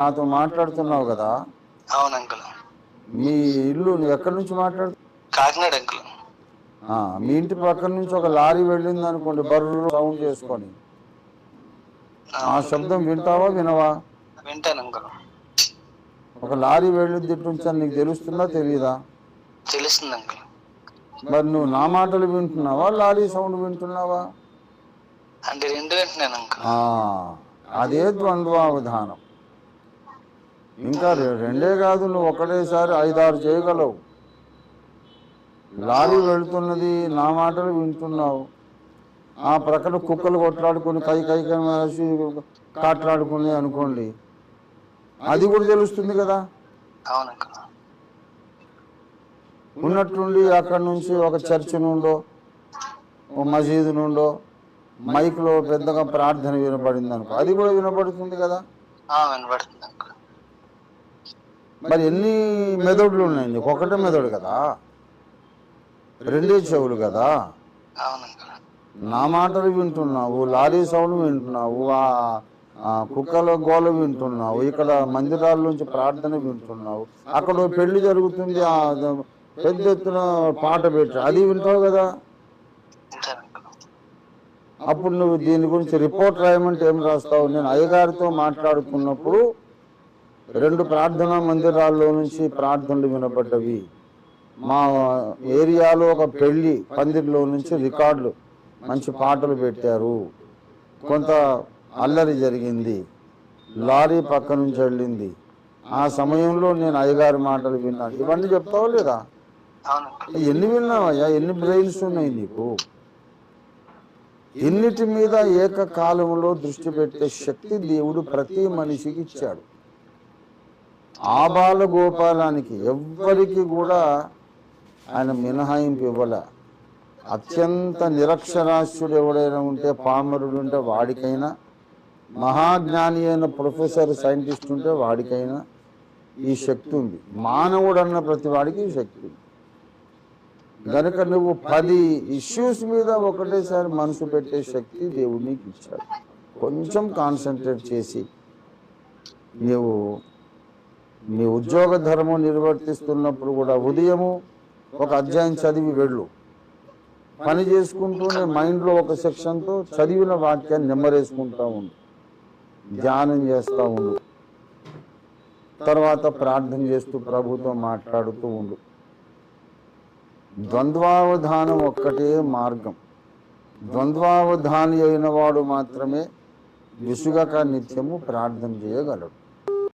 నాతో మాట్లాడుతున్నావు కదా. అవును అంకుల్. మీ ఇల్లు నువ్వు ఎక్కడి నుంచి మాట్లాడు? కాకినాడ అంకుల్. మీ ఇంటి పక్కన నుంచి ఒక లారీ వెళ్ళింది అనుకోండి, బర్రు సౌండ్ చేసుకొని, ఆ శబ్దం వింటావా వినవా? వింటాను అంకుల్. ఒక లారీ వెళ్ళింది ఇటుంచని నీకు తెలుస్తుందా తెలియదా? తెలుస్తుంది అంకుల్. మరి నువ్వు నా మాటలు వింటున్నావా, లారీ సౌండ్ వింటున్నావా? అంటే రెండు వింటున్నాను అంకుల్. అదే ద్వంద్వావధానం. ఇంకా రెండే కాదు, నువ్వు ఒకటేసారి 5-6 చేయగలవు. లారీ వెళుతున్నది, నా మాటలు వింటున్నావు, ఆ ప్రక్కన కుక్కలు కొట్లాడుకుని కై వేసి కాట్లాడుకుని అనుకోండి, అది కూడా తెలుస్తుంది కదా. అవును అంకుల్. ఉన్నట్టుండి అక్కడి నుంచి ఒక చర్చి నుండో ఓ మసీదు నుండో మైక్లో పెద్దగా ప్రార్థన వినపడింది అనుకో, అది కూడా వినపడుతుంది కదా. వినపడుతుంది అంకుల్. మరి ఎన్ని మెదడులు ఉన్నాయి నీకు? ఒకటే మెదడు కదా, రెండే చెవులు కదా. నా మాటలు వింటున్నావు, లారీ సౌండ్ వింటున్నావు, ఆ కుక్కల గోల వింటున్నావు, ఇక్కడ మందిరాల నుంచి ప్రార్థన వింటున్నావు, అక్కడ పెళ్లి జరుగుతుంది, ఆ పెద్ద ఎత్తున పాట పెట్టు, అది వింటావు కదా. అప్పుడు నువ్వు దీని గురించి రిపోర్ట్ రాయమంటే ఏం రాస్తావు? నేను అయ్యగారితో మాట్లాడుతున్నప్పుడు 2 ప్రార్థనా మందిరాల్లో నుంచి ప్రార్థనలు వినపడ్డవి, మా ఏరియాలో ఒక పెళ్లి పందిరిలో నుంచి రికార్డులు మంచి పాటలు పెట్టారు, కొంత అల్లరి జరిగింది, లారీ పక్క నుంచి వెళ్ళింది, ఆ సమయంలో నేను అయ్యగారి మాటలు విన్నాను, ఇవన్నీ చెప్తావా లేదా? ఎన్ని విన్నావయ్యా? ఎన్ని బ్రెయిన్స్ ఉన్నాయి నీకు? ఎన్నిటి మీద ఏకకాలంలో దృష్టి పెట్టే శక్తి దేవుడు ప్రతి మనిషికి ఇచ్చాడు. ఆబాల గోపాలానికి ఎవ్వరికి కూడా ఆయన మినహాయింపు ఇవ్వల. అత్యంత నిరక్షరాస్యుడు ఎవడైనా ఉంటే, పామరుడు ఉంటే వాడికైనా, మహాజ్ఞాని అయిన ప్రొఫెసర్ సైంటిస్ట్ ఉంటే వాడికైనా ఈ శక్తి ఉంది. మానవుడు అన్న ప్రతి వాడికి ఈ శక్తి ఉంది. కనుక నువ్వు 10 ఇష్యూస్ మీద ఒకటేసారి మనసు పెట్టే శక్తి దేవుడు నీకు ఇచ్చాడు. కొంచెం కాన్సన్ట్రేట్ చేసి నీవు నీ ఉద్యోగ ధర్మం నిర్వర్తిస్తున్నప్పుడు కూడా ఉదయము ఒక అధ్యాయం చదివి వెళ్ళు. పని చేసుకుంటూనే మైండ్లో ఒక సెక్షన్తో చదివిన వాక్యాన్ని నెమ్మరేసుకుంటూ ఉండు, ధ్యానం చేస్తూ ఉండు, తర్వాత ప్రార్థన చేస్తూ ప్రభుతో మాట్లాడుతూ ఉండు. ద్వంద్వావధానం ఒక్కటే మార్గం. ద్వంద్వావధాని అయిన వాడు మాత్రమే విసుగక నిత్యము ప్రార్థన చేయగలడు.